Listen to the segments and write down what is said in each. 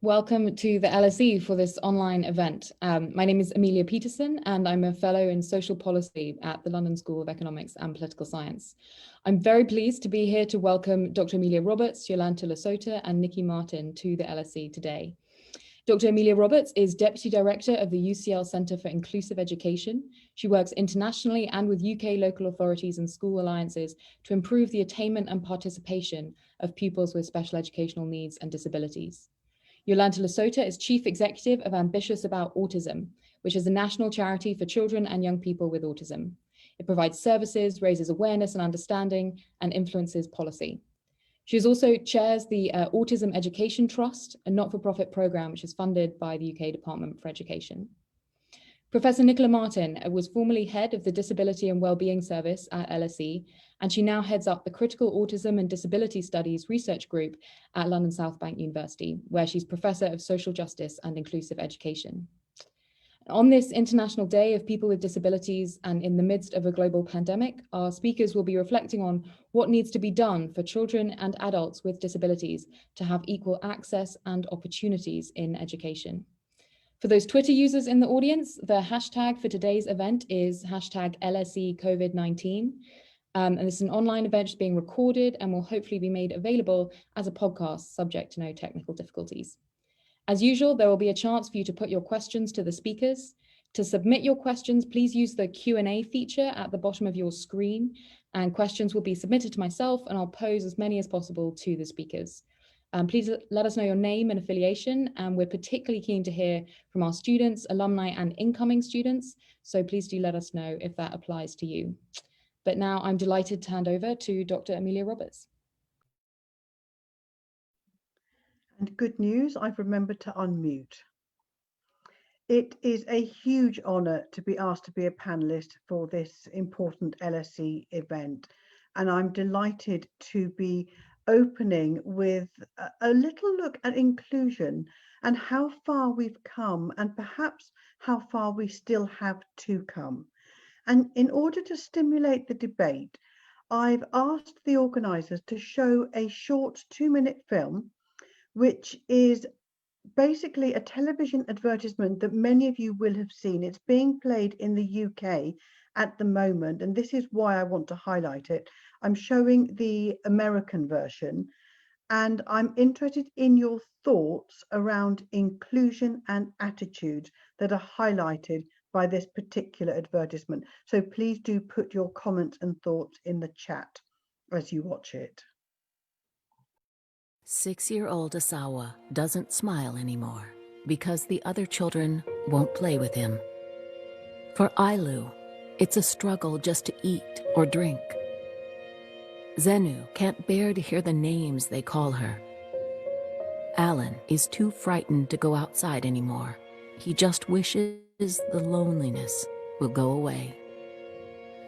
Welcome to the LSE for this online event. My name is Amelia Peterson and I'm a fellow in social policy at the London School of Economics and Political Science. I'm very pleased to be here to welcome Dr. Amelia Roberts, Jolanta Lasota and Nikki Martin to the LSE today. Dr. Amelia Roberts is Deputy Director of the UCL Centre for Inclusive Education. She works internationally and with UK local authorities and school alliances to improve the attainment and participation of pupils with special educational needs and disabilities. Jolanta Lasota is Chief Executive of Ambitious About Autism, which is a national charity for children and young people with autism. It provides services, raises awareness and understanding, and influences policy. She also chairs the Autism Education Trust, a not-for-profit program which is funded by the UK Department for Education. Professor Nicola Martin was formerly head of the Disability and Wellbeing Service at LSE, and she now heads up the Critical Autism and Disability Studies Research Group at London South Bank University, where she's Professor of Social Justice and Inclusive Education. On this International Day of People with Disabilities and in the midst of a global pandemic, our speakers will be reflecting on what needs to be done for children and adults with disabilities to have equal access and opportunities in education. For those Twitter users in the audience, the hashtag for today's event is hashtag LSE COVID-19. And this is an online event that's being recorded and will hopefully be made available as a podcast, subject to no technical difficulties. As usual, there will be a chance for you to put your questions to the speakers. To submit your questions, please use the Q&A feature at the bottom of your screen, and questions will be submitted to myself and I'll pose as many as possible to the speakers. Please let us know your name and affiliation, and we're particularly keen to hear from our students, alumni and incoming students, so please do let us know if that applies to you. But now I'm delighted to hand over to Dr. Amelia Roberts. And good news, I've remembered to unmute. It is a huge honour to be asked to be a panellist for this important LSE event, and I'm delighted to be opening with a little look at inclusion and how far we've come and perhaps how far we still have to come. And in order to stimulate the debate, I've asked the organisers to show a short 2-minute film, which is basically a television advertisement that many of you will have seen. It's being played in the UK at the moment, and this is why I want to highlight it. I'm showing the American version, and I'm interested in your thoughts around inclusion and attitudes that are highlighted by this particular advertisement. So please do put your comments and thoughts in the chat as you watch it. 6-year-old Asawa doesn't smile anymore because the other children won't play with him. For Ailu, it's a struggle just to eat or drink. Zenu can't bear to hear the names they call her. Alan is too frightened to go outside anymore. He just wishes the loneliness will go away.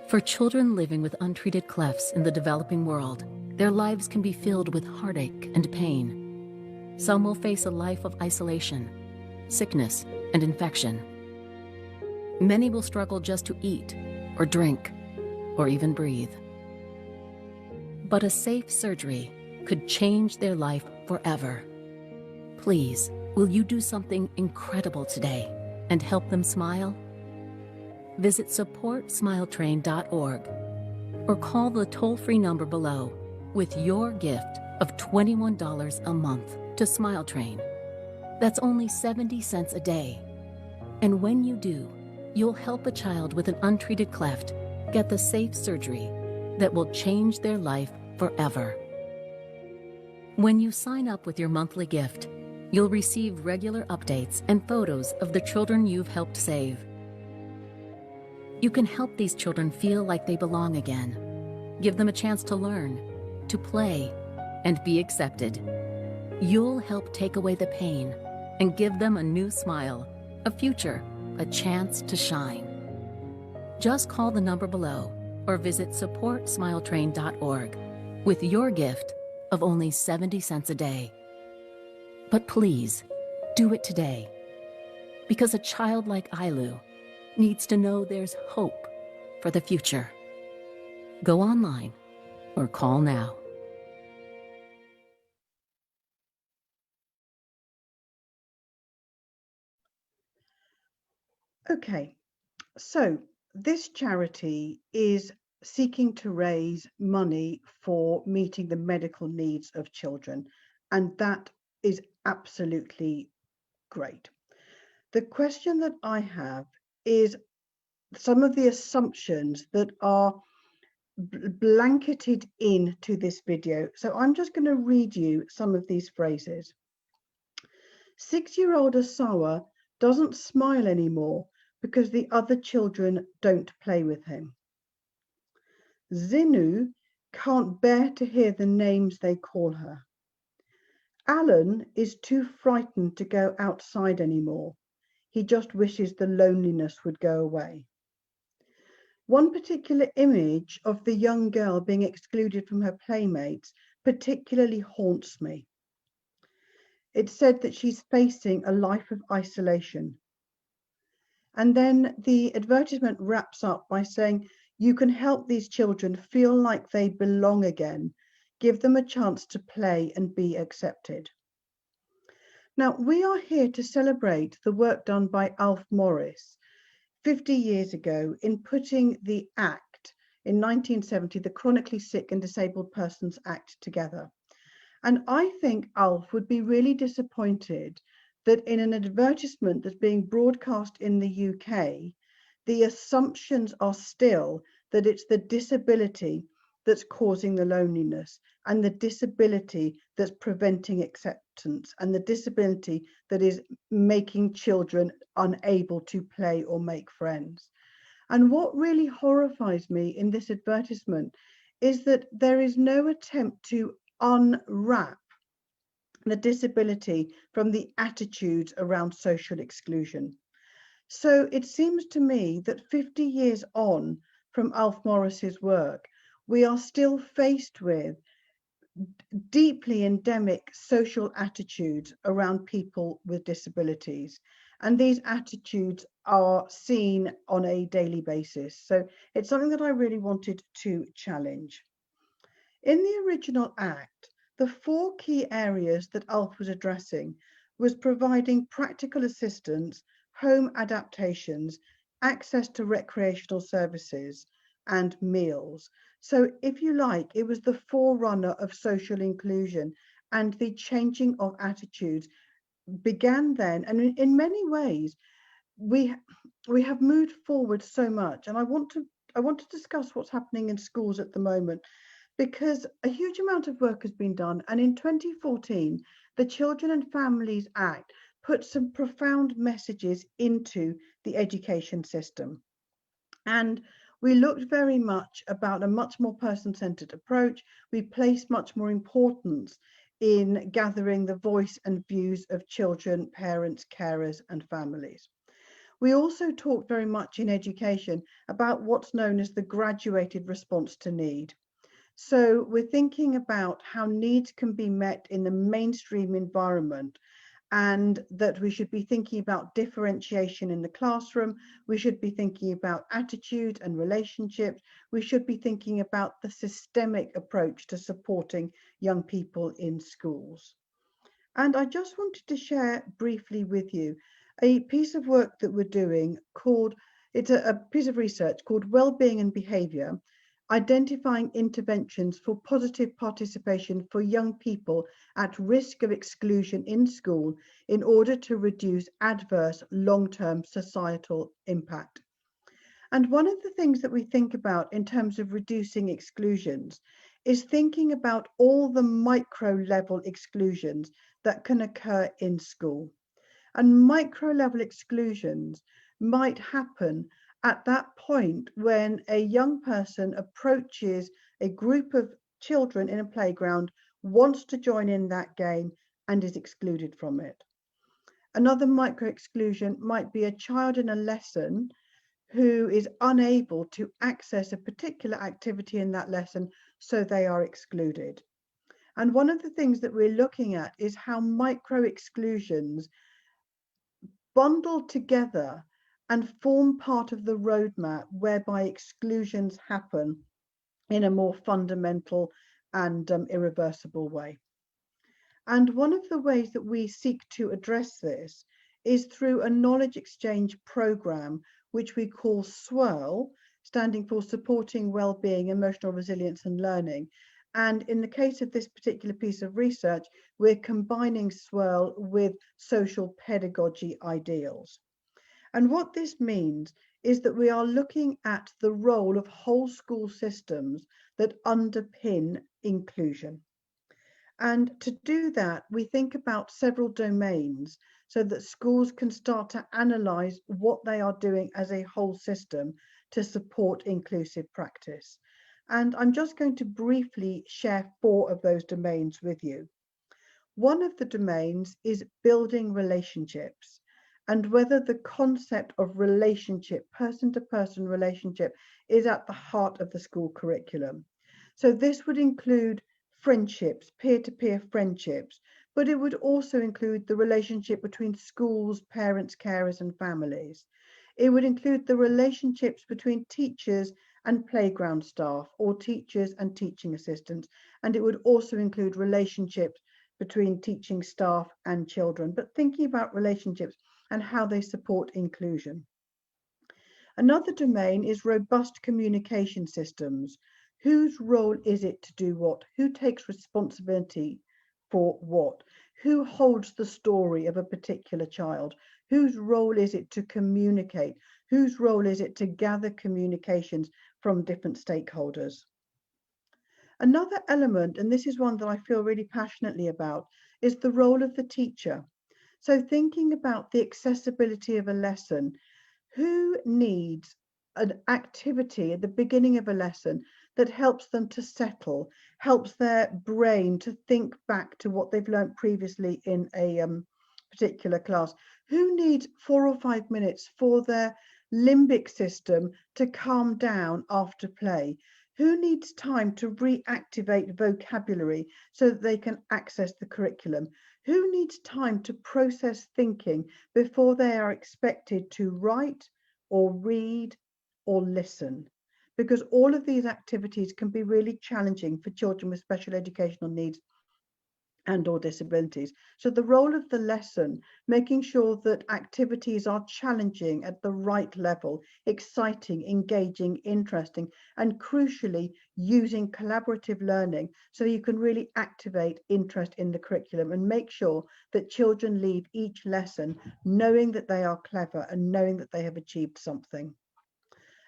For children living with untreated clefts in the developing world, their lives can be filled with heartache and pain. Some will face a life of isolation, sickness, and infection. Many will struggle just to eat, or drink, or even breathe. But a safe surgery could change their life forever. Please, will you do something incredible today and help them smile? Visit supportsmiletrain.org or call the toll-free number below with your gift of $21 a month to Smile Train. That's only 70 cents a day. And when you do, you'll help a child with an untreated cleft get the safe surgery that will change their life forever. When you sign up with your monthly gift, you'll receive regular updates and photos of the children you've helped save. You can help these children feel like they belong again. Give them a chance to learn, to play, and be accepted. You'll help take away the pain and give them a new smile, a future, a chance to shine. Just call the number below or visit supportsmiletrain.org with your gift of only 70 cents a day. But please, do it today, because a child like Ailu needs to know there's hope for the future. Go online or call now. Okay, so this charity is seeking to raise money for meeting the medical needs of children, and that is absolutely great. The question that I have is some of the assumptions that are blanketed into this video. So I'm just going to read you some of these phrases. 6-year-old Asawa doesn't smile anymore because the other children don't play with him. Zinu can't bear to hear the names they call her. Alan is too frightened to go outside anymore. He just wishes the loneliness would go away. One particular image of the young girl being excluded from her playmates particularly haunts me. It said that she's facing a life of isolation. And then the advertisement wraps up by saying, you can help these children feel like they belong again, give them a chance to play and be accepted. Now, we are here to celebrate the work done by Alf Morris 50 years ago in putting the Act in 1970, the Chronically Sick and Disabled Persons Act, together. And I think Alf would be really disappointed that in an advertisement that's being broadcast in the UK, the assumptions are still that it's the disability that's causing the loneliness and the disability that's preventing acceptance and the disability that is making children unable to play or make friends. And what really horrifies me in this advertisement is that there is no attempt to unwrap the disability from the attitudes around social exclusion. So it seems to me that 50 years on from Alf Morris's work, we are still faced with deeply endemic social attitudes around people with disabilities. And these attitudes are seen on a daily basis. So it's something that I really wanted to challenge. In the original Act, the 4 key areas that Alf was addressing was providing practical assistance, home adaptations, access to recreational services, and meals. So if you like, it was the forerunner of social inclusion, and the changing of attitudes began then. And in many ways, we have moved forward so much. And I want to discuss what's happening in schools at the moment, because a huge amount of work has been done. And in 2014, the Children and Families Act put some profound messages into the education system. And we looked very much about a much more person-centered approach. We placed much more importance in gathering the voice and views of children, parents, carers, and families. We also talked very much in education about what's known as the graduated response to need. So we're thinking about how needs can be met in the mainstream environment, and that we should be thinking about differentiation in the classroom. We should be thinking about attitude and relationships. We should be thinking about the systemic approach to supporting young people in schools. And I just wanted to share briefly with you a piece of work that we're doing called, it's a piece of research called Wellbeing and Behaviour, identifying interventions for positive participation for young people at risk of exclusion in school in order to reduce adverse long-term societal impact. And one of the things that we think about in terms of reducing exclusions is thinking about all the micro level exclusions that can occur in school. And micro level exclusions might happen at that point when a young person approaches a group of children in a playground, wants to join in that game, and is excluded from it. Another micro exclusion might be a child in a lesson who is unable to access a particular activity in that lesson, so they are excluded. And one of the things that we're looking at is how micro exclusions bundle together and form part of the roadmap whereby exclusions happen in a more fundamental and irreversible way. And one of the ways that we seek to address this is through a knowledge exchange program, which we call SWIRL, standing for Supporting Wellbeing, Emotional Resilience and Learning. And in the case of this particular piece of research, we're combining SWIRL with social pedagogy ideals. And what this means is that we are looking at the role of whole school systems that underpin inclusion. And to do that, we think about several domains so that schools can start to analyse what they are doing as a whole system to support inclusive practice. And I'm just going to briefly share 4 of those domains with you. One of the domains is building relationships, and whether the concept of relationship, person-to-person relationship, is at the heart of the school curriculum. So this would include friendships, peer-to-peer friendships, but it would also include the relationship between schools, parents, carers, and families. It would include the relationships between teachers and playground staff, or teachers and teaching assistants, and it would also include relationships between teaching staff and children, but thinking about relationships and how they support inclusion. Another domain is robust communication systems. Whose role is it to do what? Who takes responsibility for what? Who holds the story of a particular child? Whose role is it to communicate? Whose role is it to gather communications from different stakeholders? Another element, and this is one that I feel really passionately about, is the role of the teacher. So thinking about the accessibility of a lesson, who needs an activity at the beginning of a lesson that helps them to settle, helps their brain to think back to what they've learned previously in a particular class? Who needs 4 or 5 minutes for their limbic system to calm down after play? Who needs time to reactivate vocabulary so that they can access the curriculum? Who needs time to process thinking before they are expected to write or read or listen? Because all of these activities can be really challenging for children with special educational needs and or disabilities. So the role of the lesson, making sure that activities are challenging at the right level, exciting, engaging, interesting, and crucially using collaborative learning so you can really activate interest in the curriculum and make sure that children leave each lesson knowing that they are clever and knowing that they have achieved something.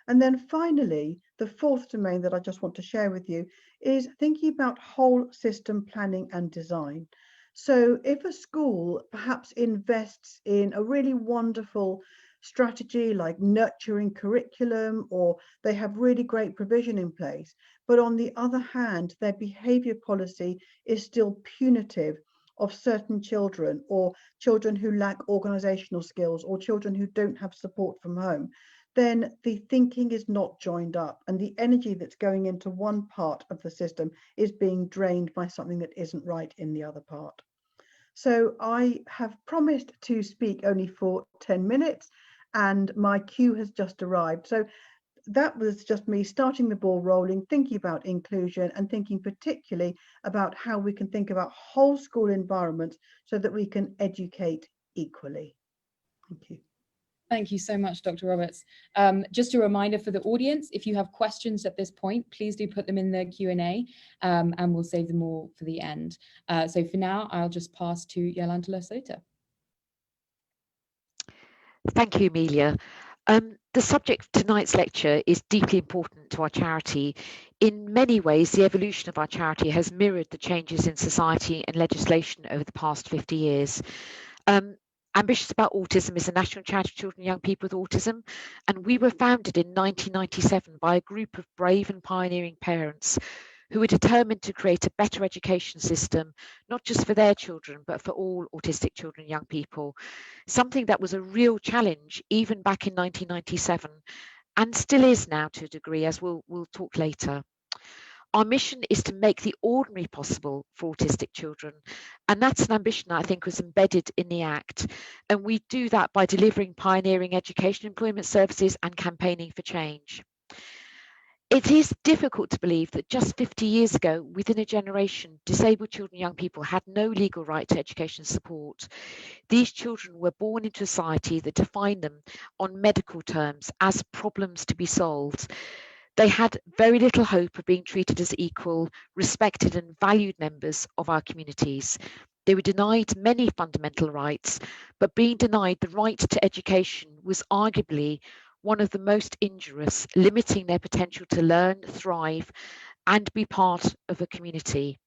And then finally, the 4th domain that I just want to share with you is thinking about whole system planning and design. So if a school perhaps invests in a really wonderful strategy like nurturing curriculum, or they have really great provision in place, but on the other hand, their behavior policy is still punitive of certain children, or children who lack organizational skills, or children who don't have support from home, then the thinking is not joined up, and the energy that's going into one part of the system is being drained by something that isn't right in the other part. So I have promised to speak only for 10 minutes and my cue has just arrived. So that was just me starting the ball rolling, thinking about inclusion and thinking particularly about how we can think about whole school environments so that we can educate equally. Thank you. Thank you so much, Dr. Roberts. Just a reminder for the audience, if you have questions at this point, please do put them in the Q&A and we'll save them all for the end. So for now, I'll just pass to Jolanta Lasota. Thank you, Emilia. The subject of tonight's lecture is deeply important to our charity. In many ways, the evolution of our charity has mirrored the changes in society and legislation over the past 50 years. Ambitious About Autism is a national charity for children and young people with autism, and we were founded in 1997 by a group of brave and pioneering parents who were determined to create a better education system, not just for their children, but for all autistic children and young people. Something that was a real challenge even back in 1997, and still is now to a degree, as we'll talk later. Our mission is to make the ordinary possible for autistic children, and that's an ambition that I think was embedded in the Act, and we do that by delivering pioneering education employment services and campaigning for change. It is difficult to believe that just 50 years ago, within a generation, disabled children and young people had no legal right to education support. These children were born into a society that defined them on medical terms as problems to be solved. They had very little hope of being treated as equal, respected and valued members of our communities. They were denied many fundamental rights, but being denied the right to education was arguably one of the most injurious, limiting their potential to learn, thrive, and be part of a community.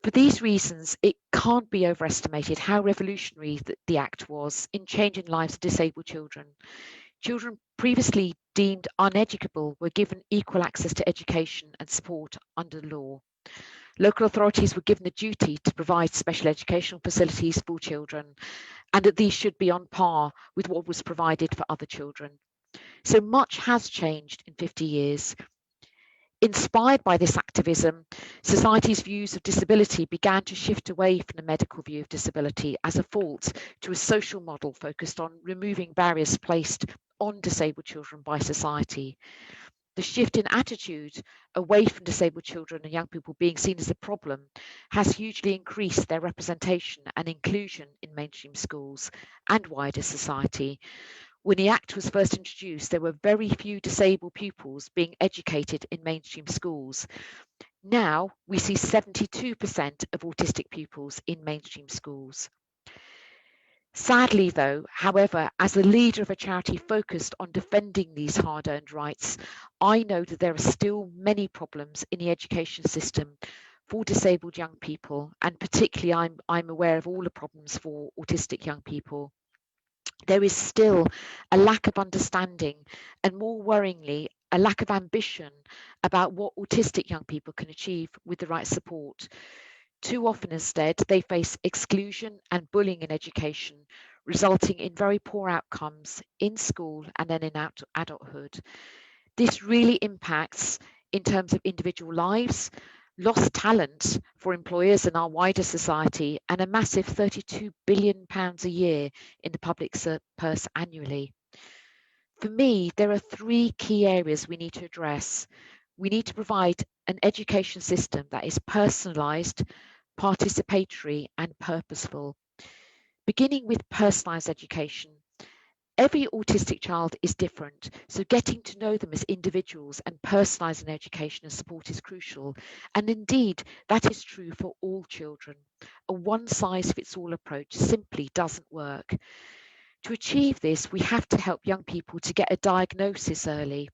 For these reasons, it can't be overestimated how revolutionary the Act was in changing lives of disabled children. Children previously deemed uneducable were given equal access to education and support under the law. Local authorities were given the duty to provide special educational facilities for children, and that these should be on par with what was provided for other children. So much has changed in 50 years. Inspired by this activism, society's views of disability began to shift away from the medical view of disability as a fault to a social model focused on removing barriers placed on disabled children by society. The shift in attitude away from disabled children and young people being seen as a problem has hugely increased their representation and inclusion in mainstream schools and wider society. When the Act was first introduced, there were very few disabled pupils being educated in mainstream schools. Now we see 72% of autistic pupils in mainstream schools. Sadly, though, however, as the leader of a charity focused on defending these hard-earned rights, I know that there are still many problems in the education system for disabled young people, and particularly I'm aware of all the problems for autistic young people. There is still a lack of understanding and, more worryingly, a lack of ambition about what autistic young people can achieve with the right support. Too often instead, they face exclusion and bullying in education, resulting in very poor outcomes in school and then in adulthood. This really impacts in terms of individual lives, lost talent for employers and our wider society, and a massive £32 billion a year in the public purse annually. For me, there are three key areas we need to address. We need to provide an education system that is personalised, participatory and purposeful. Beginning with personalised education. Every autistic child is different, so getting to know them as individuals and personalising education and support is crucial. And indeed, that is true for all children. A one-size-fits-all approach simply doesn't work. To achieve this, we have to help young people to get a diagnosis early,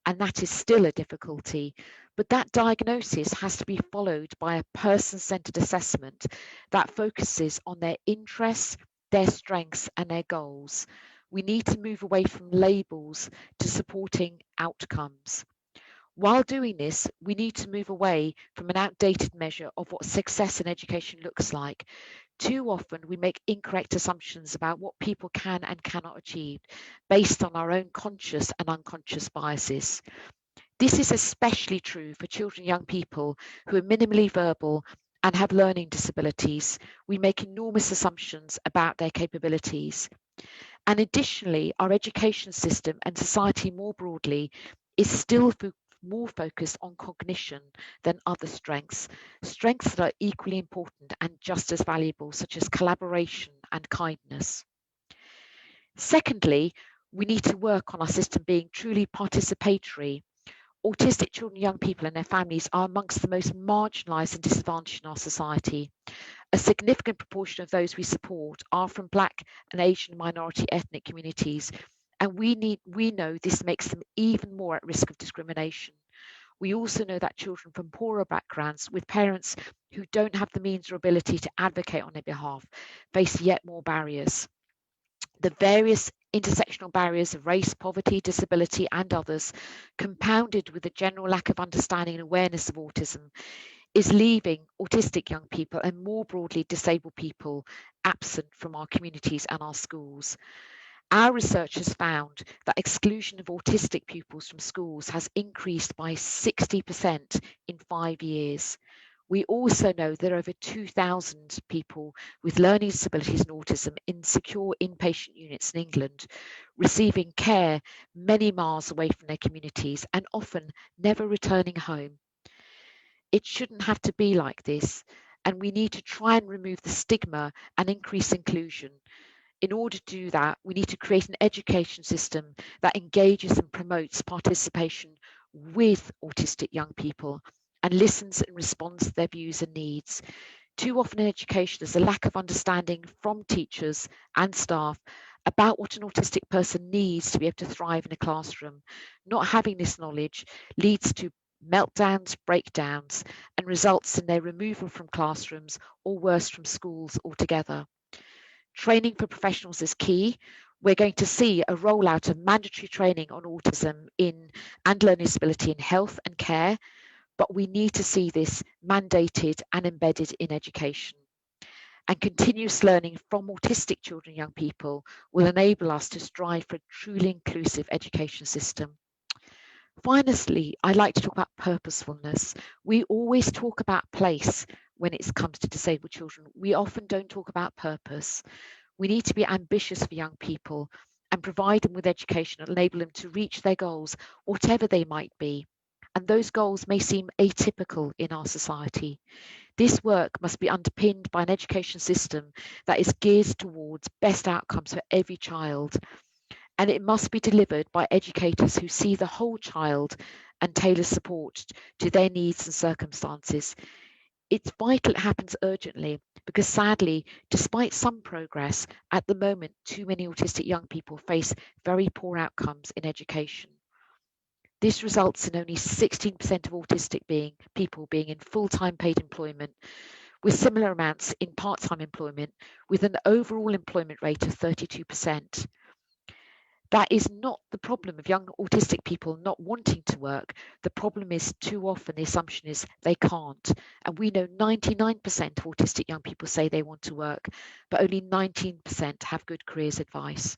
and that is still a difficulty. But that diagnosis has to be followed by a person-centred assessment that focuses on their interests, their strengths and their goals. We need to move away from labels to supporting outcomes. While doing this, we need to move away from an outdated measure of what success in education looks like. Too often, we make incorrect assumptions about what people can and cannot achieve based on our own conscious and unconscious biases. This is especially true for children and young people who are minimally verbal and have learning disabilities. We make enormous assumptions about their capabilities. And additionally, our education system and society more broadly is still more focused on cognition than other strengths that are equally important and just as valuable, such as collaboration and kindness. Secondly, we need to work on our system being truly participatory. Autistic children and young people and their families are amongst the most marginalised and disadvantaged in our society. A significant proportion of those we support are from Black and Asian minority ethnic communities, and we know this makes them even more at risk of discrimination. We also know that children from poorer backgrounds with parents who don't have the means or ability to advocate on their behalf face yet more barriers. The various intersectional barriers of race, poverty, disability and others, compounded with the general lack of understanding and awareness of autism, is leaving autistic young people and more broadly disabled people absent from our communities and our schools. Our research has found that exclusion of autistic pupils from schools has increased by 60% in 5 years. We also know there are over 2,000 people with learning disabilities and autism in secure inpatient units in England, receiving care many miles away from their communities and often never returning home. It shouldn't have to be like this, and we need to try and remove the stigma and increase inclusion. In order to do that, we need to create an education system that engages and promotes participation with autistic young people and listens and responds to their views and needs. Too often in education, there's a lack of understanding from teachers and staff about what an autistic person needs to be able to thrive in a classroom. Not having this knowledge leads to meltdowns, breakdowns, and results in their removal from classrooms or worse, from schools altogether. Training for professionals is key. We're going to see a rollout of mandatory training on autism and learning disability in health and care, but we need to see this mandated and embedded in education. And continuous learning from autistic children and young people will enable us to strive for a truly inclusive education system. Finally, I'd like to talk about purposefulness. We always talk about place when it comes to disabled children. We often don't talk about purpose. We need to be ambitious for young people and provide them with education and enable them to reach their goals, whatever they might be. And those goals may seem atypical in our society. This work must be underpinned by an education system that is geared towards best outcomes for every child. And it must be delivered by educators who see the whole child and tailor support to their needs and circumstances. It's vital it happens urgently because sadly, despite some progress, at the moment, too many autistic young people face very poor outcomes in education. This results in only 16% of autistic people being in full-time paid employment, with similar amounts in part-time employment, with an overall employment rate of 32%. That is not the problem of young autistic people not wanting to work. The problem is too often the assumption is they can't. And we know 99% of autistic young people say they want to work, but only 19% have good careers advice.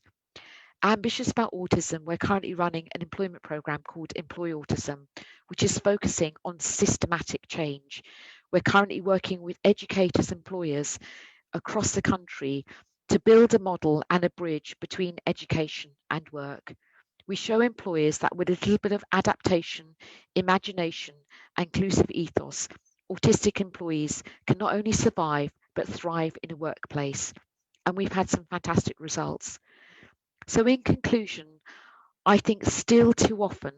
Ambitious about autism, we're currently running an employment program called Employ Autism, which is focusing on systematic change. We're currently working with educators, employers across the country to build a model and a bridge between education and work. We show employers that with a little bit of adaptation, imagination, and inclusive ethos, autistic employees can not only survive, but thrive in a workplace. And we've had some fantastic results. So in conclusion, I think still too often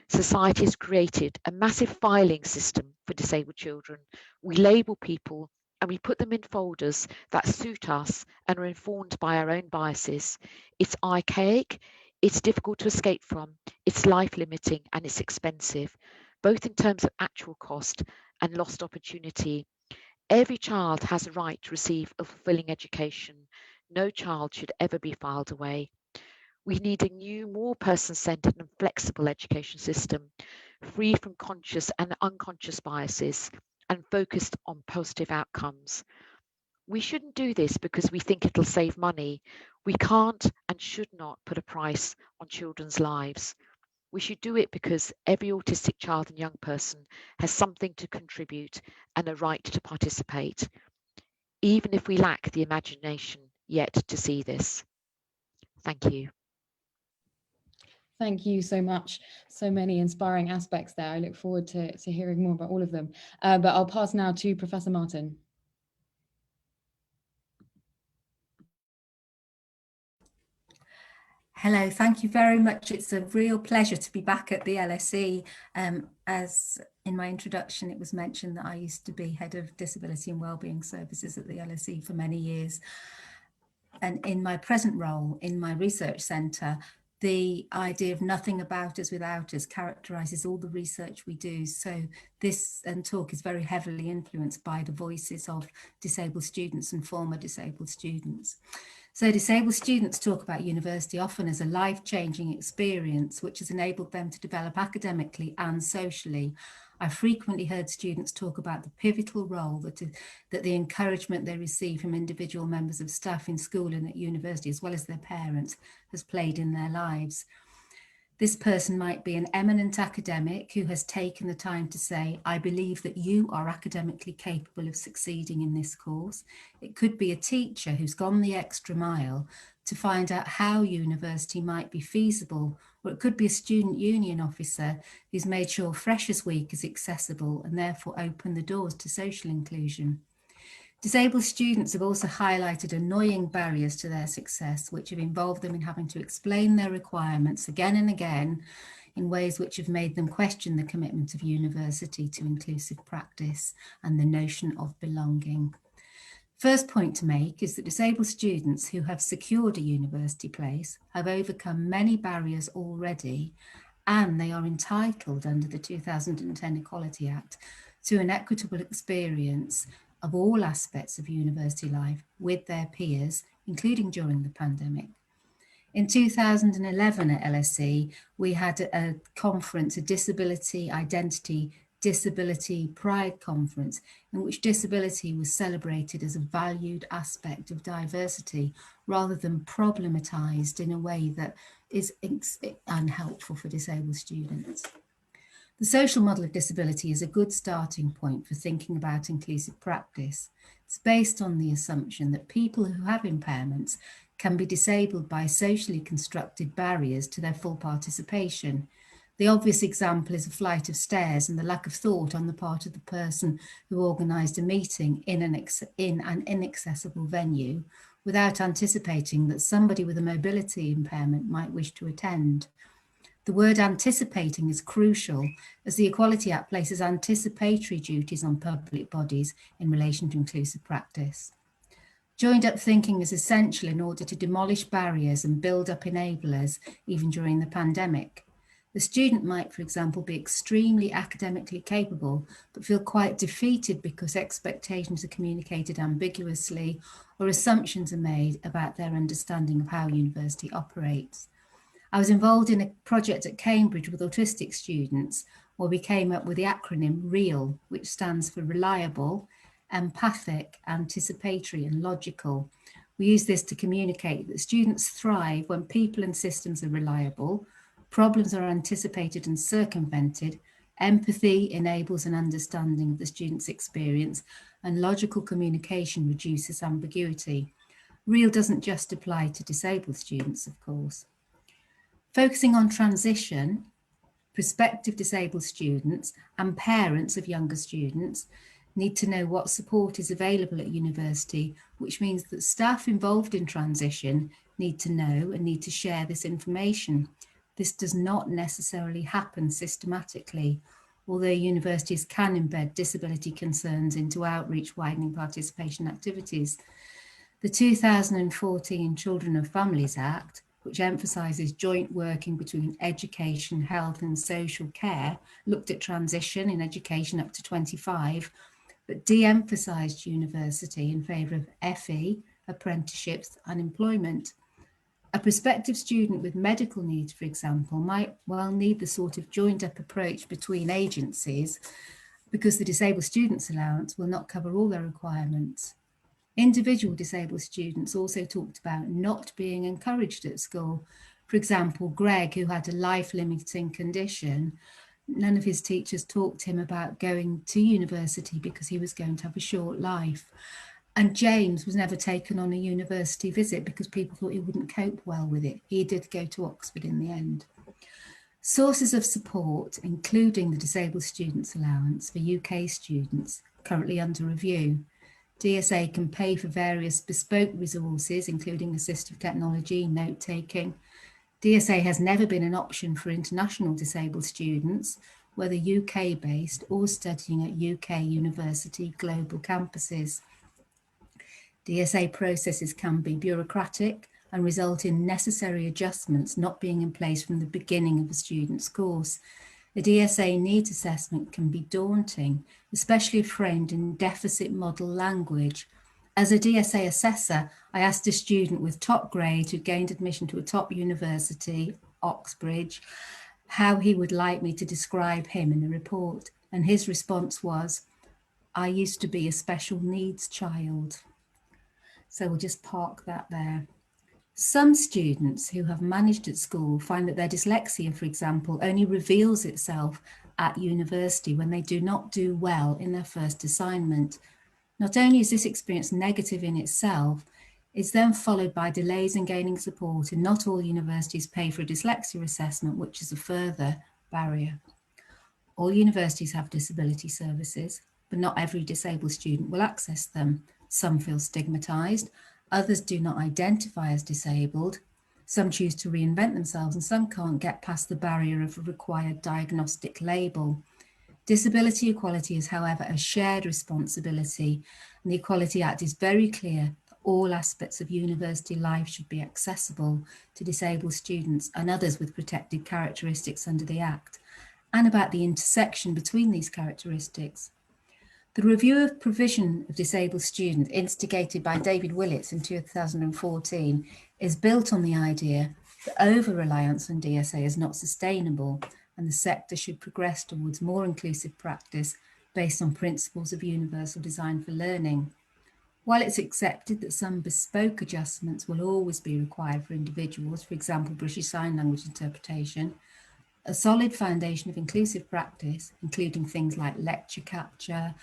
society has created a massive filing system for disabled children. We label people and we put them in folders that suit us and are informed by our own biases. It's archaic, it's difficult to escape from, it's life limiting, and it's expensive, both in terms of actual cost and lost opportunity. Every child has a right to receive a fulfilling education. No child should ever be filed away. We need a new, more person-centered and flexible education system, free from conscious and unconscious biases and focused on positive outcomes. We shouldn't do this because we think it'll save money. We can't and should not put a price on children's lives. We should do it because every autistic child and young person has something to contribute and a right to participate, even if we lack the imagination yet to see this. Thank you. Thank you so much. So many inspiring aspects there. I look forward to hearing more about all of them. But I'll pass now to Professor Martin. Hello, thank you very much. It's a real pleasure to be back at the LSE. As in my introduction, it was mentioned that I used to be Head of Disability and Wellbeing Services at the LSE for many years. And in my present role in my research centre, the idea of nothing about us without us characterises all the research we do. So this talk is very heavily influenced by the voices of disabled students and former disabled students. So disabled students talk about university often as a life-changing experience, which has enabled them to develop academically and socially. I frequently heard students talk about the pivotal role that the encouragement they receive from individual members of staff in school and at university, as well as their parents, has played in their lives. This person might be an eminent academic who has taken the time to say, I believe that you are academically capable of succeeding in this course. It could be a teacher who's gone the extra mile to find out how university might be feasible, or it could be a student union officer who's made sure Freshers' Week is accessible and therefore opened the doors to social inclusion. Disabled students have also highlighted annoying barriers to their success, which have involved them in having to explain their requirements again and again in ways which have made them question the commitment of university to inclusive practice and the notion of belonging. First point to make is that disabled students who have secured a university place have overcome many barriers already, and they are entitled under the 2010 Equality Act to an equitable experience of all aspects of university life with their peers, including during the pandemic. In 2011 at LSE, we had a conference, a disability identity, disability pride conference, in which disability was celebrated as a valued aspect of diversity rather than problematized in a way that is unhelpful for disabled students. The social model of disability is a good starting point for thinking about inclusive practice. It's based on the assumption that people who have impairments can be disabled by socially constructed barriers to their full participation. The obvious example is a flight of stairs and the lack of thought on the part of the person who organised a meeting in an inaccessible venue without anticipating that somebody with a mobility impairment might wish to attend. The word anticipating is crucial, as the Equality Act places anticipatory duties on public bodies in relation to inclusive practice. Joined up thinking is essential in order to demolish barriers and build up enablers, even during the pandemic. The student might, for example, be extremely academically capable, but feel quite defeated because expectations are communicated ambiguously or assumptions are made about their understanding of how university operates. I was involved in a project at Cambridge with autistic students where we came up with the acronym REAL, which stands for reliable, empathic, anticipatory, and logical. We use this to communicate that students thrive when people and systems are reliable, problems are anticipated and circumvented, empathy enables an understanding of the student's experience, and logical communication reduces ambiguity. REAL doesn't just apply to disabled students, of course. Focusing on transition, prospective disabled students and parents of younger students need to know what support is available at university, which means that staff involved in transition need to know and need to share this information. This does not necessarily happen systematically, although universities can embed disability concerns into outreach, widening participation activities. The 2014 Children and Families Act, which emphasises joint working between education, health and social care, looked at transition in education up to 25, but de-emphasised university in favour of FE, apprenticeships and employment. A prospective student with medical needs, for example, might well need the sort of joined up approach between agencies because the Disabled Students Allowance will not cover all their requirements. Individual disabled students also talked about not being encouraged at school. For example, Greg, who had a life-limiting condition, none of his teachers talked to him about going to university because he was going to have a short life. And James was never taken on a university visit because people thought he wouldn't cope well with it. He did go to Oxford in the end. Sources of support, including the Disabled Students Allowance for UK students, currently under review. DSA can pay for various bespoke resources, including assistive technology, note-taking. DSA has never been an option for international disabled students, whether UK-based or studying at UK university global campuses. DSA processes can be bureaucratic and result in necessary adjustments not being in place from the beginning of a student's course. A DSA needs assessment can be daunting, especially if framed in deficit model language. As a DSA assessor, I asked a student with top grade who gained admission to a top university, Oxbridge, how he would like me to describe him in a report. And his response was, I used to be a special needs child. So we'll just park that there. Some students who have managed at school find that their dyslexia, for example, only reveals itself at university when they do not do well in their first assignment. Not only is this experience negative in itself, it's then followed by delays in gaining support, and not all universities pay for a dyslexia assessment, which is a further barrier. All universities have disability services, but not every disabled student will access them. Some feel stigmatised, others do not identify as disabled, some choose to reinvent themselves, and some can't get past the barrier of a required diagnostic label. Disability equality is, however, a shared responsibility, and the Equality Act is very clear that all aspects of university life should be accessible to disabled students and others with protected characteristics under the Act, and about the intersection between these characteristics. The review of provision of disabled students, instigated by David Willits in 2014, is built on the idea that over-reliance on DSA is not sustainable, and the sector should progress towards more inclusive practice based on principles of universal design for learning. While it's accepted that some bespoke adjustments will always be required for individuals, for example, British Sign Language interpretation, a solid foundation of inclusive practice, including things like lecture capture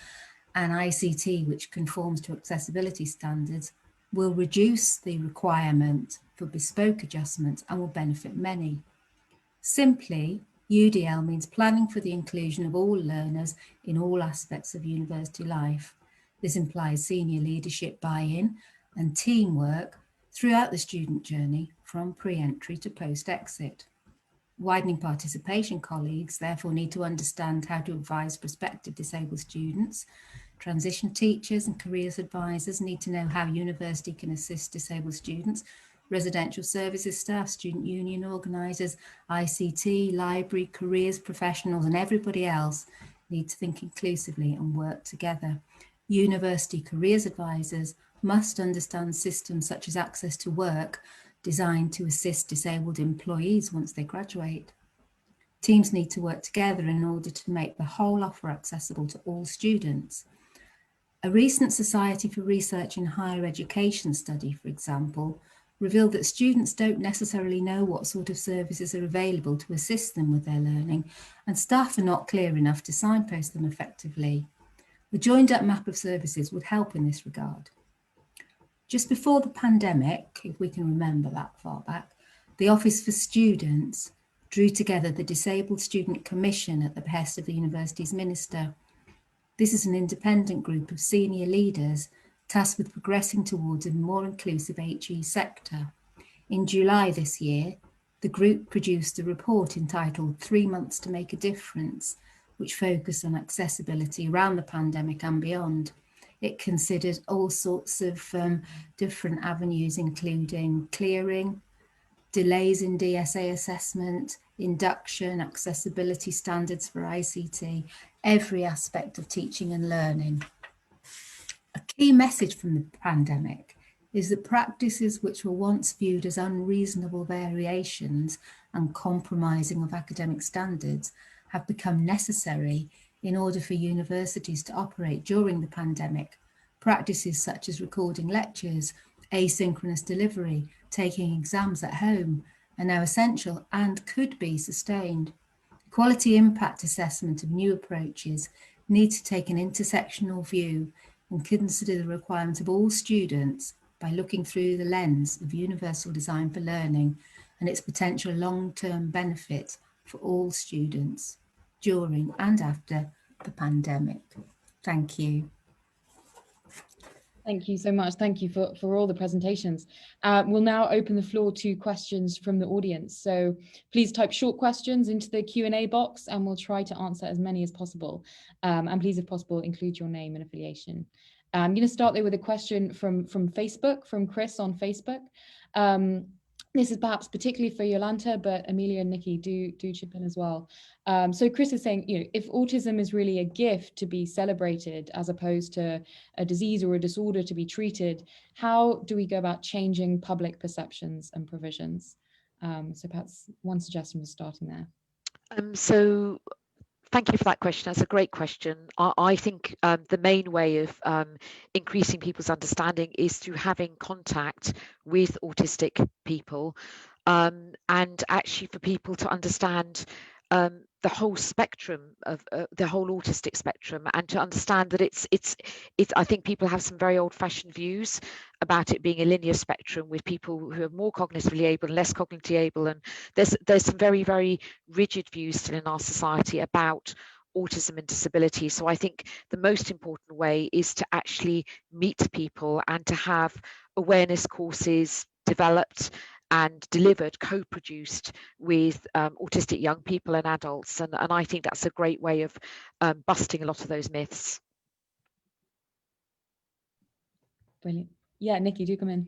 and ICT, which conforms to accessibility standards, will reduce the requirement for bespoke adjustments and will benefit many. Simply, UDL means planning for the inclusion of all learners in all aspects of university life. This implies senior leadership buy-in and teamwork throughout the student journey from pre-entry to post-exit. Widening participation colleagues therefore need to understand how to advise prospective disabled students. Transition teachers and careers advisors need to know how university can assist disabled students. Residential services staff, student union organisers, ICT, library, careers professionals and everybody else need to think inclusively and work together. University careers advisors must understand systems such as access to work designed to assist disabled employees once they graduate. Teams need to work together in order to make the whole offer accessible to all students. A recent Society for Research in Higher Education study, for example, revealed that students don't necessarily know what sort of services are available to assist them with their learning, and staff are not clear enough to signpost them effectively. A joined-up map of services would help in this regard. Just before the pandemic, if we can remember that far back, the Office for Students drew together the Disabled Student Commission at the behest of the university's minister. This is an independent group of senior leaders tasked with progressing towards a more inclusive HE sector. In July this year, the group produced a report entitled 3 Months to Make a Difference, which focused on accessibility around the pandemic and beyond. It considered all sorts of different avenues, including clearing, delays in DSA assessment, induction, accessibility standards for ICT, every aspect of teaching and learning. A key message from the pandemic is that practices which were once viewed as unreasonable variations and compromising of academic standards have become necessary in order for universities to operate during the pandemic. Practices such as recording lectures, asynchronous delivery, taking exams at home are now essential and could be sustained. Quality impact assessment of new approaches need to take an intersectional view and consider the requirements of all students by looking through the lens of universal design for learning and its potential long-term benefit for all students during and after the pandemic. Thank you. Thank you so much. Thank you for all the presentations. We'll now open the floor to questions from the audience. So please type short questions into the Q&A box and we'll try to answer as many as possible. And please, if possible, include your name and affiliation. I'm going to start there with a question from Facebook, from Chris on Facebook. This is perhaps particularly for Jolanta, but Amelia and Nikki do chip in as well. So Chris is saying, if autism is really a gift to be celebrated as opposed to a disease or a disorder to be treated, how do we go about changing public perceptions and provisions? So perhaps one suggestion for starting there. So Thank you for that question. That's a great question. I think the main way of increasing people's understanding is through having contact with autistic people, and actually for people to understand the whole spectrum of the whole autistic spectrum, and to understand that it's I think people have some very old-fashioned views about it being a linear spectrum with people who are more cognitively able and less cognitively able, and there's some very, very rigid views still in our society about autism and disability. So I think the most important way is to actually meet people and to have awareness courses developed and delivered, co-produced with autistic young people and adults, and I think that's a great way of busting a lot of those myths. Brilliant. Yeah, Nikki, do come in.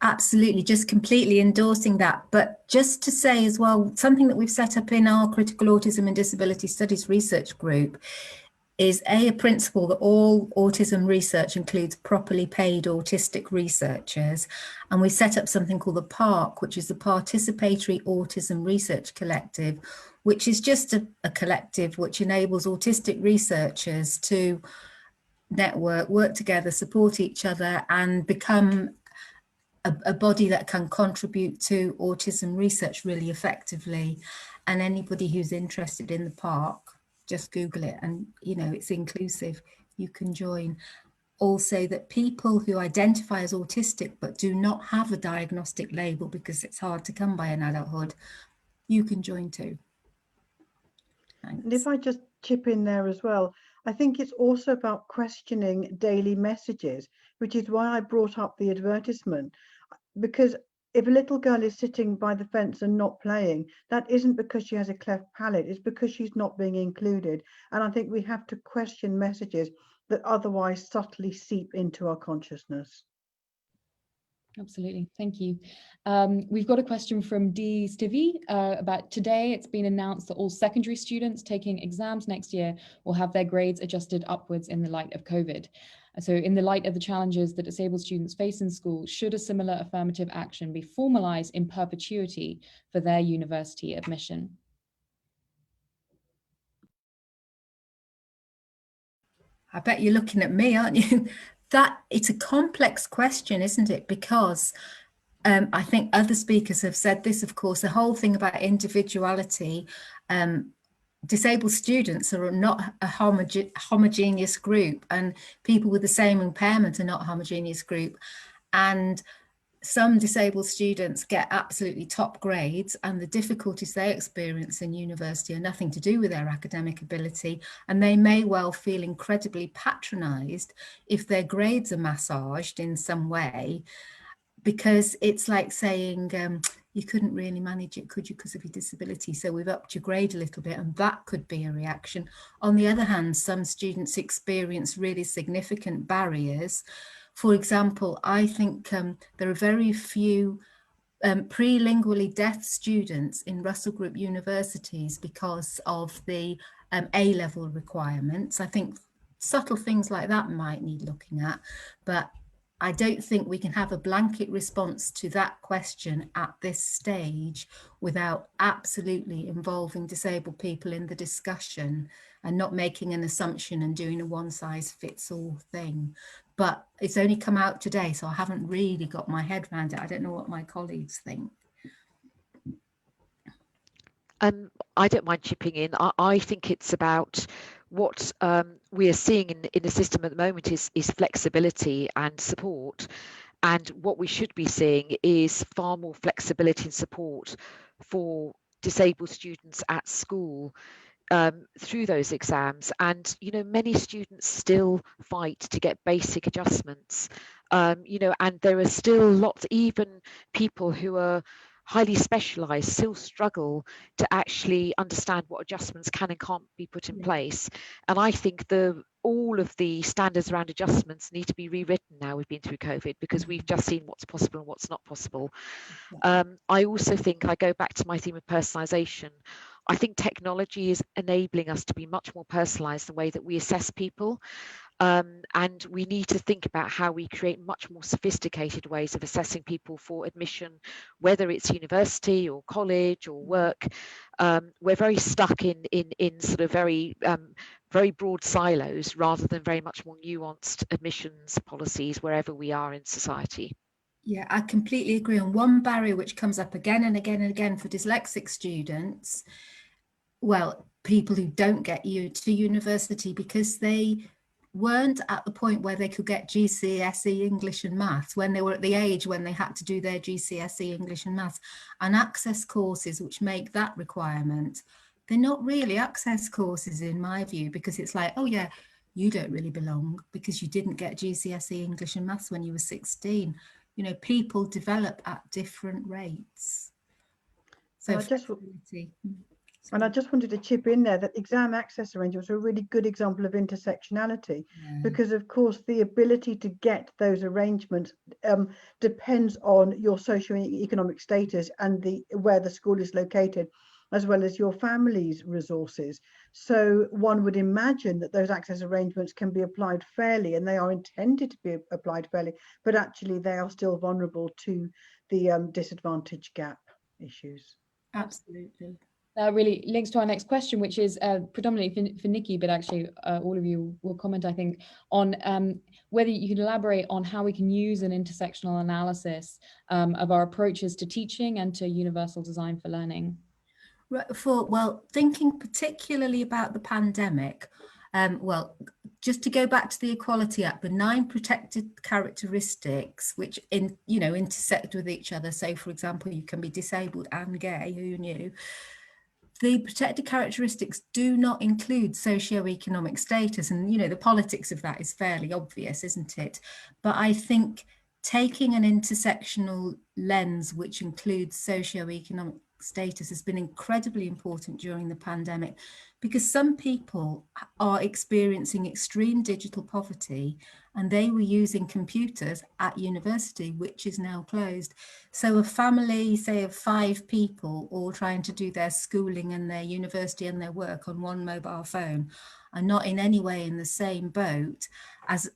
Absolutely, just completely endorsing that. But just to say as well, something that we've set up in our Critical Autism and Disability Studies research group is a principle that all autism research includes properly paid autistic researchers. And we set up something called the PARC, which is the Participatory Autism Research Collective, which is just a collective which enables autistic researchers to network, work together, support each other, and become a body that can contribute to autism research really effectively. And anybody who's interested in the PARC, just Google it, and it's inclusive, you can join. Also, that people who identify as autistic but do not have a diagnostic label because it's hard to come by in adulthood, you can join too. Thanks. And if I just chip in there as well, I think it's also about questioning daily messages, which is why I brought up the advertisement. Because if a little girl is sitting by the fence and not playing, that isn't because she has a cleft palate, it's because she's not being included. And I think we have to question messages that otherwise subtly seep into our consciousness. Absolutely, thank you. We've got a question from D. Stivey about today. It's been announced that all secondary students taking exams next year will have their grades adjusted upwards in the light of COVID. So in the light of the challenges that disabled students face in school, should a similar affirmative action be formalized in perpetuity for their university admission? I bet you're looking at me, aren't you? That it's a complex question, isn't it? Because I think other speakers have said this, of course, the whole thing about individuality. Disabled students are not a homogeneous group, and people with the same impairment are not a homogeneous group. And some disabled students get absolutely top grades, and the difficulties they experience in university are nothing to do with their academic ability, and they may well feel incredibly patronised if their grades are massaged in some way, because it's like saying you couldn't really manage it, could you, because of your disability, so we've upped your grade a little bit, and that could be a reaction. On the other hand, some students experience really significant barriers. For example, I think there are very few pre-lingually deaf students in Russell Group universities because of the A-level requirements. I think subtle things like that might need looking at, but I don't think we can have a blanket response to that question at this stage without absolutely involving disabled people in the discussion and not making an assumption and doing a one-size-fits-all thing. But it's only come out today, so I haven't really got my head around it. I don't know what my colleagues think. I don't mind chipping in. I think it's about what we are seeing in the system at the moment is flexibility and support. And what we should be seeing is far more flexibility and support for disabled students at school through those exams. And, many students still fight to get basic adjustments, and there are still lots, even people who are highly specialised still struggle to actually understand what adjustments can and can't be put in place. And I think all of the standards around adjustments need to be rewritten now we've been through COVID, because we've just seen what's possible and what's not possible. I also think, I go back to my theme of personalisation, I think technology is enabling us to be much more personalised the way that we assess people. And we need to think about how we create much more sophisticated ways of assessing people for admission, whether it's university or college or work. We're very stuck in sort of very broad silos rather than very much more nuanced admissions policies wherever we are in society. Yeah, I completely agree. And one barrier which comes up again and again and again for dyslexic students, well, people who don't get to university because they weren't at the point where they could get GCSE English and Maths, when they were at the age when they had to do their GCSE English and Maths, and access courses which make that requirement. They're not really access courses in my view, because it's like, oh yeah, you don't really belong because you didn't get GCSE English and Maths when you were 16. You know, people develop at different rates. So And flexibility. And I just wanted to chip in there that exam access arrangements are a really good example of intersectionality, because of course the ability to get those arrangements depends on your socio-economic status and where the school is located, as well as your family's resources. So one would imagine that those access arrangements can be applied fairly, and they are intended to be applied fairly, but actually they are still vulnerable to the disadvantage gap issues. Absolutely. That really links to our next question, which is predominantly for Nikki, but actually all of you will comment, I think, on whether you can elaborate on how we can use an intersectional analysis of our approaches to teaching and to universal design for learning. Well, thinking particularly about the pandemic, well, just to go back to the Equality Act, the 9 protected characteristics which intersect with each other. So, for example, you can be disabled and gay, who knew? The protected characteristics do not include socioeconomic status, and the politics of that is fairly obvious, isn't it? But I think taking an intersectional lens which includes socioeconomic status has been incredibly important during the pandemic, because some people are experiencing extreme digital poverty and they were using computers at university, which is now closed. So a family, say of 5 people, all trying to do their schooling and their university and their work on one mobile phone, are not in any way in the same boat as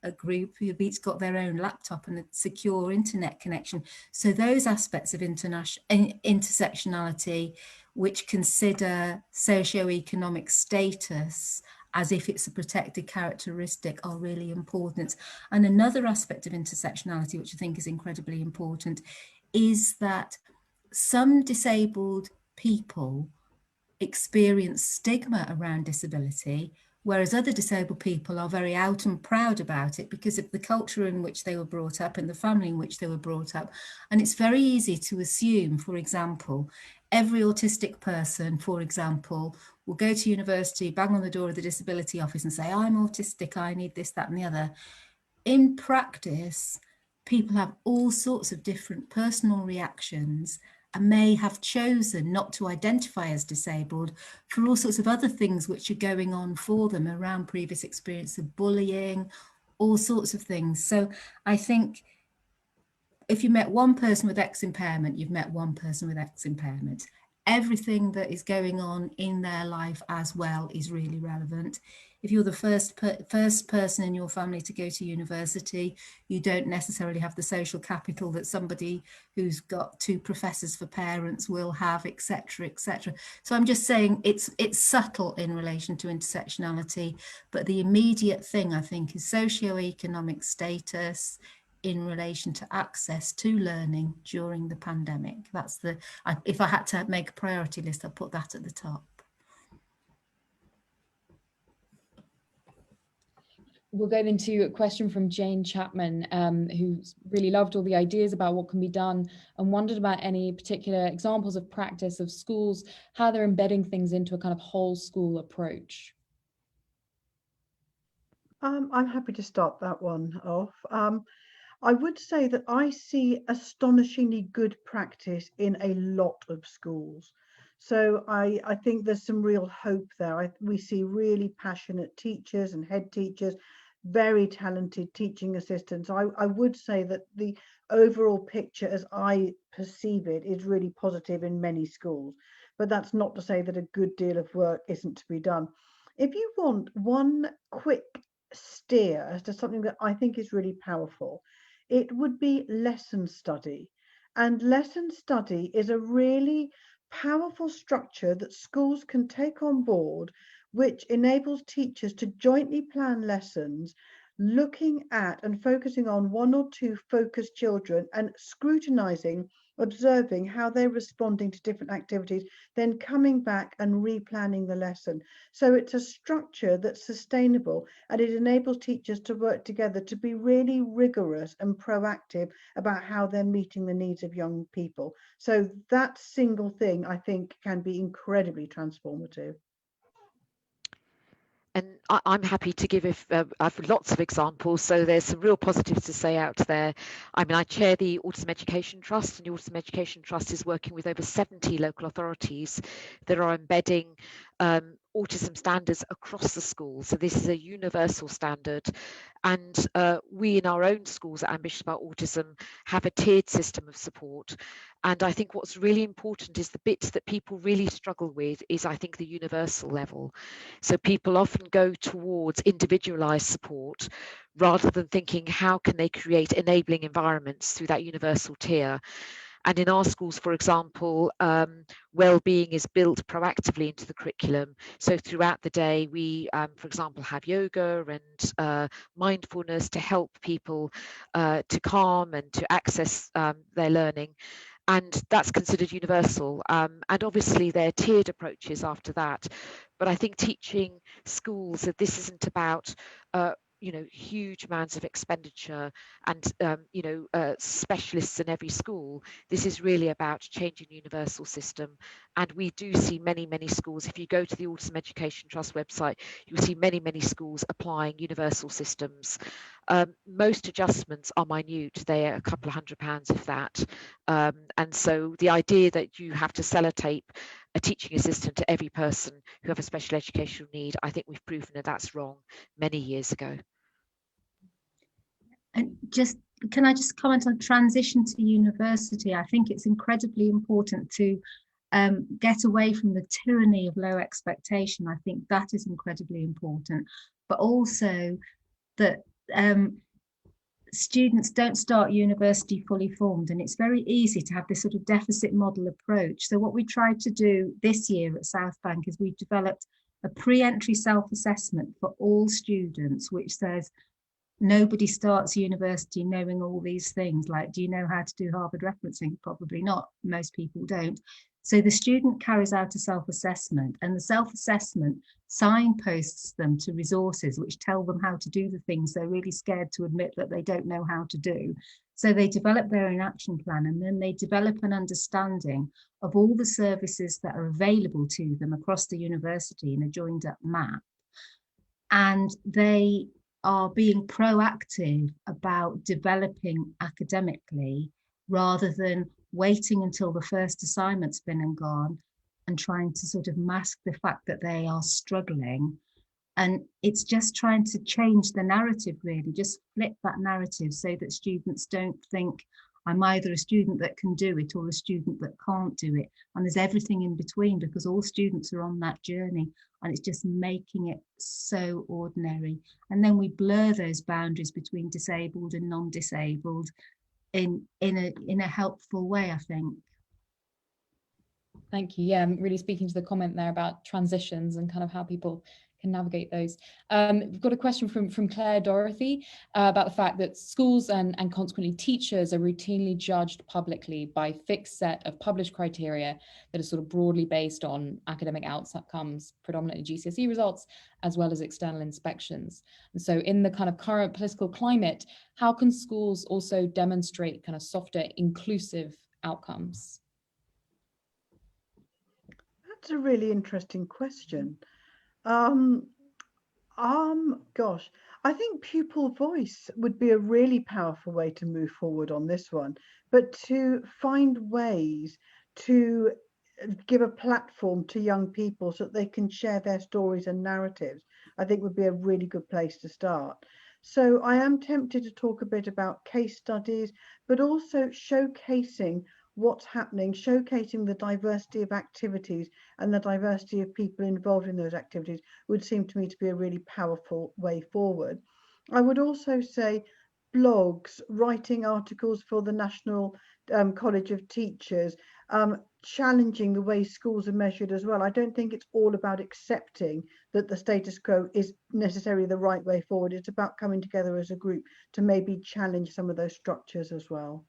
a group who've each got their own laptop and a secure internet connection. So those aspects of intersectionality, which consider socioeconomic status as if it's a protected characteristic, are really important. And another aspect of intersectionality, which I think is incredibly important, is that some disabled people experience stigma around disability, whereas other disabled people are very out and proud about it because of the culture in which they were brought up and the family in which they were brought up. And it's very easy to assume, for example, every autistic person, for example, will go to university, bang on the door of the disability office and say, I'm autistic, I need this, that, and the other. In practice, people have all sorts of different personal reactions and may have chosen not to identify as disabled for all sorts of other things which are going on for them around previous experience of bullying, all sorts of things. So I think if you met one person with X impairment, you've met one person with X impairment. Everything that is going on in their life as well is really relevant. If you're the first person in your family to go to university, you don't necessarily have the social capital that somebody who's got 2 professors for parents will have, etc., etc. So I'm just saying it's subtle in relation to intersectionality, but the immediate thing I think is socioeconomic status in relation to access to learning during the pandemic. That's if I had to make a priority list, I'd put that at the top. We'll go into a question from Jane Chapman, who's really loved all the ideas about what can be done and wondered about any particular examples of practice of schools, how they're embedding things into a kind of whole school approach. I'm happy to start that one off. I would say that I see astonishingly good practice in a lot of schools. So I think there's some real hope there. We see really passionate teachers and head teachers, very talented teaching assistants. I would say that the overall picture as I perceive it is really positive in many schools, but that's not to say that a good deal of work isn't to be done. If you want one quick steer as to something that I think is really powerful, it would be lesson study. And lesson study is a really powerful structure that schools can take on board, which enables teachers to jointly plan lessons, looking at and focusing on one or two focused children and scrutinizing, observing how they're responding to different activities, then coming back and replanning the lesson. So it's a structure that's sustainable, and it enables teachers to work together to be really rigorous and proactive about how they're meeting the needs of young people. So that single thing, I think, can be incredibly transformative. And I'm happy to give I've lots of examples, so there's some real positives to say out there. I mean, I chair the Autism Education Trust, and the Autism Education Trust is working with over 70 local authorities that are embedding autism standards across the school. So this is a universal standard. And we in our own schools at Ambitious About Autism have a tiered system of support. And I think what's really important is the bits that people really struggle with is, I think, the universal level. So people often go towards individualized support rather than thinking how can they create enabling environments through that universal tier. And in our schools, for example, well-being is built proactively into the curriculum. So throughout the day, we, for example, have yoga and mindfulness to help people to calm and to access their learning. And that's considered universal. And obviously there are tiered approaches after that. But I think teaching schools that this isn't about huge amounts of expenditure and specialists in every school. This is really about changing the universal system. And we do see many schools. If you go to the Autism Education Trust website, you'll see many schools applying universal systems. Most adjustments are minute. They are a couple of £100 if that. And so the idea that you have to sellotape a teaching assistant to every person who have a special educational need, I think we've proven that that's wrong many years ago. And can I just comment on transition to university? I think it's incredibly important to get away from the tyranny of low expectation. I think that is incredibly important, but also that students don't start university fully formed, and it's very easy to have this sort of deficit model approach. So what we tried to do this year at South Bank is we've developed a pre-entry self-assessment for all students, which says nobody starts university knowing all these things, like, do you know how to do Harvard referencing? Probably not. Most people don't. So the student carries out a self-assessment, and the self-assessment signposts them to resources which tell them how to do the things they're really scared to admit that they don't know how to do. So they develop their own action plan, and then they develop an understanding of all the services that are available to them across the university in a joined up map. And they are being proactive about developing academically rather than waiting until the first assignment's been and gone and trying to sort of mask the fact that they are struggling. And it's just trying to change the narrative, really, just flip that narrative so that students don't think I'm either a student that can do it or a student that can't do it. And there's everything in between, because all students are on that journey, and it's just making it so ordinary. And then we blur those boundaries between disabled and non-disabled in a helpful way, I think. Thank you. Yeah, I'm really speaking to the comment there about transitions and kind of how people can navigate those. We've got a question from Claire Dorothy about the fact that schools and consequently teachers are routinely judged publicly by fixed set of published criteria that are sort of broadly based on academic outcomes, predominantly GCSE results, as well as external inspections. And so in the kind of current political climate, how can schools also demonstrate kind of softer, inclusive outcomes? That's a really interesting question. Gosh, I think pupil voice would be a really powerful way to move forward on this one, but to find ways to give a platform to young people so that they can share their stories and narratives, I think would be a really good place to start. So I am tempted to talk a bit about case studies, but also showcasing what's happening, showcasing the diversity of activities and the diversity of people involved in those activities would seem to me to be a really powerful way forward. I would also say blogs, writing articles for the National College of Teachers, challenging the way schools are measured as well. I don't think it's all about accepting that the status quo is necessarily the right way forward. It's about coming together as a group to maybe challenge some of those structures as well.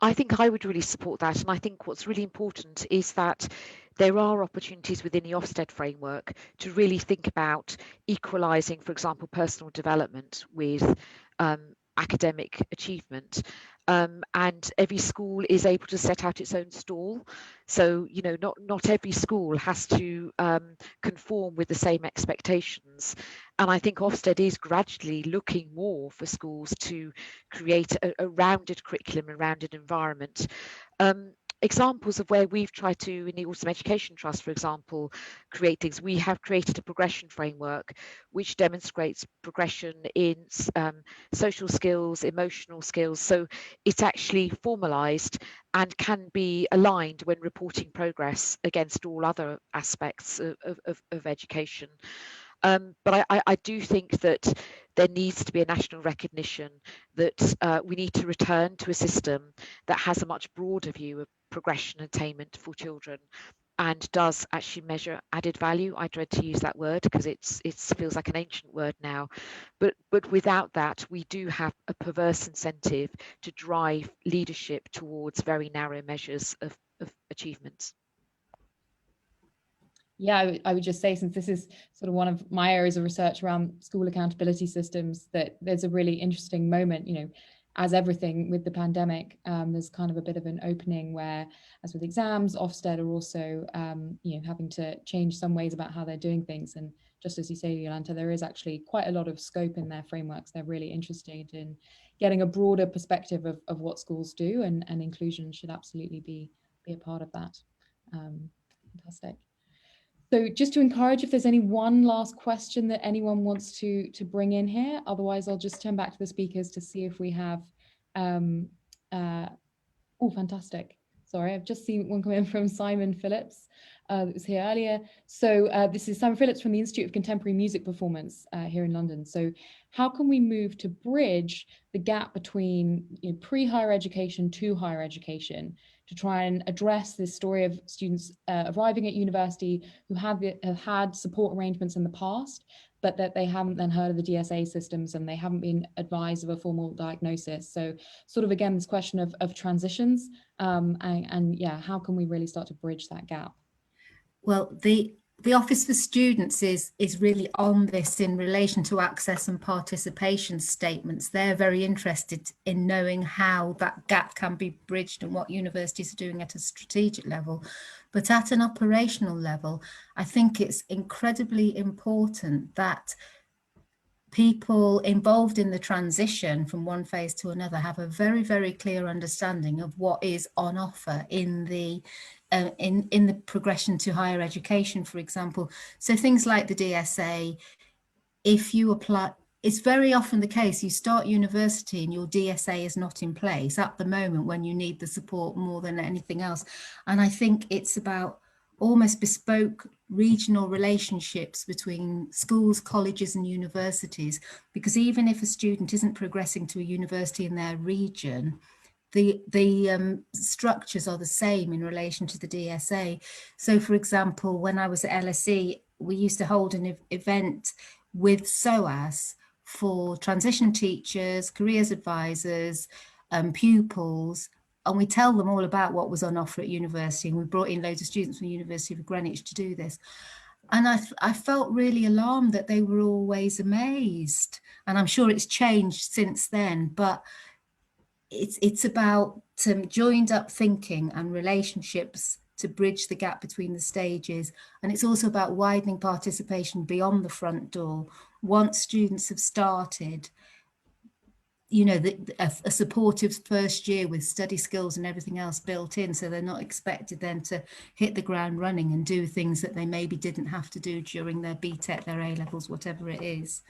I think I would really support that, and I think what's really important is that there are opportunities within the Ofsted framework to really think about equalising, for example, personal development with academic achievement. And every school is able to set out its own stall. So, you know, not every school has to conform with the same expectations. And I think Ofsted is gradually looking more for schools to create a rounded curriculum, a rounded environment. Examples of where we've tried to, in the Autism Education Trust, for example, create things. We have created a progression framework which demonstrates progression in social skills, emotional skills. So it's actually formalised and can be aligned when reporting progress against all other aspects of education. But I do think that there needs to be a national recognition that we need to return to a system that has a much broader view of progression and attainment for children and does actually measure added value. I dread to use that word because it feels like an ancient word now. But without that, we do have a perverse incentive to drive leadership towards very narrow measures of achievements. Yeah, I would just say, since this is sort of one of my areas of research around school accountability systems, that there's a really interesting moment, you know, as everything with the pandemic, there's kind of a bit of an opening where, as with exams, Ofsted are also, you know, having to change some ways about how they're doing things. And just as you say, Jolanta, there is actually quite a lot of scope in their frameworks. They're really interested in getting a broader perspective of what schools do, and inclusion should absolutely be a part of that. Fantastic. So just to encourage, if there's any one last question that anyone wants to bring in here, otherwise I'll just turn back to the speakers to see if we have, oh, fantastic. Sorry, I've just seen one come in from Simon Phillips that was here earlier. So this is Simon Phillips from the Institute of Contemporary Music Performance here in London. So how can we move to bridge the gap between, you know, pre-higher education to higher education, to try and address this story of students arriving at university who have had support arrangements in the past, but that they haven't then heard of the DSA systems and they haven't been advised of a formal diagnosis. So sort of, again, this question of transitions and yeah, how can we really start to bridge that gap? Well, the Office for Students is really on this in relation to access and participation statements. They're very interested in knowing how that gap can be bridged and what universities are doing at a strategic level. But at an operational level, I think it's incredibly important that people involved in the transition from one phase to another have a very, very clear understanding of what is on offer in the progression to higher education, for example. So things like the DSA, if you apply, it's very often the case you start university and your DSA is not in place at the moment when you need the support more than anything else. And I think it's about almost bespoke regional relationships between schools, colleges and universities, because even if a student isn't progressing to a university in their region, the structures are the same in relation to the DSA. So for example, when I was at LSE, we used to hold an event with SOAS for transition teachers, careers advisors, pupils, and we tell them all about what was on offer at university. And we brought in loads of students from the University of Greenwich to do this. And I felt really alarmed that they were always amazed. And I'm sure it's changed since then, but it's about joined up thinking and relationships to bridge the gap between the stages. And it's also about widening participation beyond the front door. Once students have started, you know, a supportive first year with study skills and everything else built in, so they're not expected then to hit the ground running and do things that they maybe didn't have to do during their BTEC, their A-levels, whatever it is.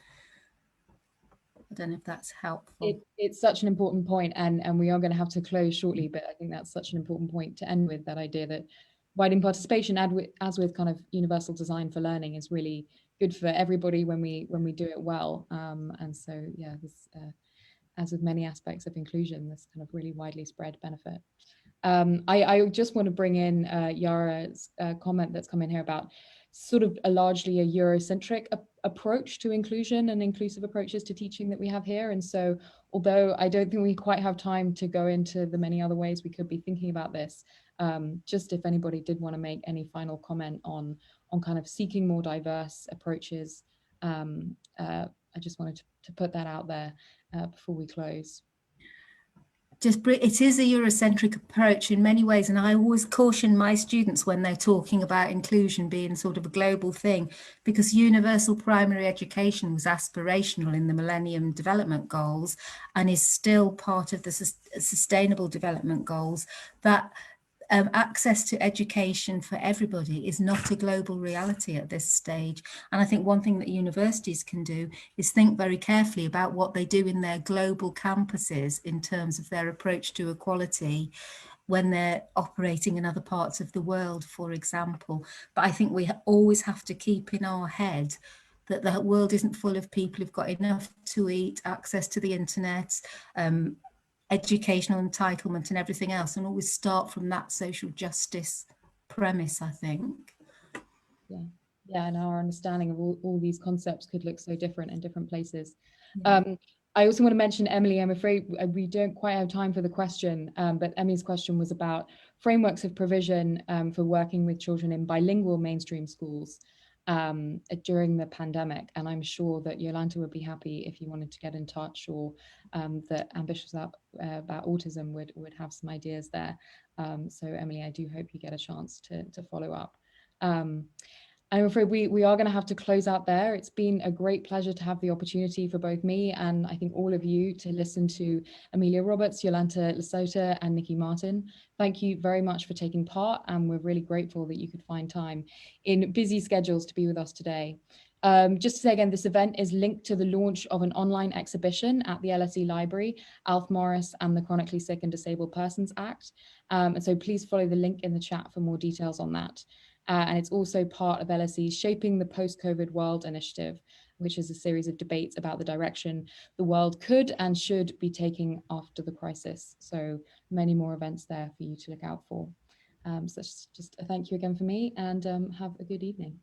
I don't know if that's helpful. It's such an important point, and we are going to have to close shortly, but I think that's such an important point to end with, that idea that widening participation, as with kind of universal design for learning, is really good for everybody when we do it well. And so, yeah, this, as with many aspects of inclusion, this kind of really widely spread benefit. I just want to bring in Yara's comment that's come in here about sort of largely a Eurocentric approach to inclusion and inclusive approaches to teaching that we have here. And so, although I don't think we quite have time to go into the many other ways we could be thinking about this, just if anybody did want to make any final comment on kind of seeking more diverse approaches, I just wanted to put that out there before we close. It is a Eurocentric approach in many ways, and I always caution my students when they're talking about inclusion being sort of a global thing, because universal primary education was aspirational in the Millennium Development Goals and is still part of the Sustainable Development Goals. That access to education for everybody is not a global reality at this stage. And I think one thing that universities can do is think very carefully about what they do in their global campuses in terms of their approach to equality when they're operating in other parts of the world, for example. But I think we always have to keep in our head that the world isn't full of people who've got enough to eat, access to the internet, educational entitlement and everything else, and always start from that social justice premise, I think. Yeah, and our understanding of all these concepts could look so different in different places. Yeah. I also want to mention, Emily, I'm afraid we don't quite have time for the question, but Emily's question was about frameworks of provision for working with children in bilingual mainstream schools during the pandemic. And I'm sure that Jolanta would be happy if you wanted to get in touch, or that Ambitious about Autism would have some ideas there. So Emily, I do hope you get a chance to follow up. I'm afraid we are going to have to close out there. It's been a great pleasure to have the opportunity for both me and I think all of you to listen to Amelia Roberts, Jolanta Lasota and Nikki Martin. Thank you very much for taking part, and we're really grateful that you could find time in busy schedules to be with us today. Just to say again, this event is linked to the launch of an online exhibition at the LSE Library, Alf Morris and the Chronically Sick and Disabled Persons Act. And so please follow the link in the chat for more details on that. And it's also part of LSE's Shaping the Post-COVID World initiative, which is a series of debates about the direction the world could and should be taking after the crisis. So many more events there for you to look out for. So just a thank you again for me, and have a good evening.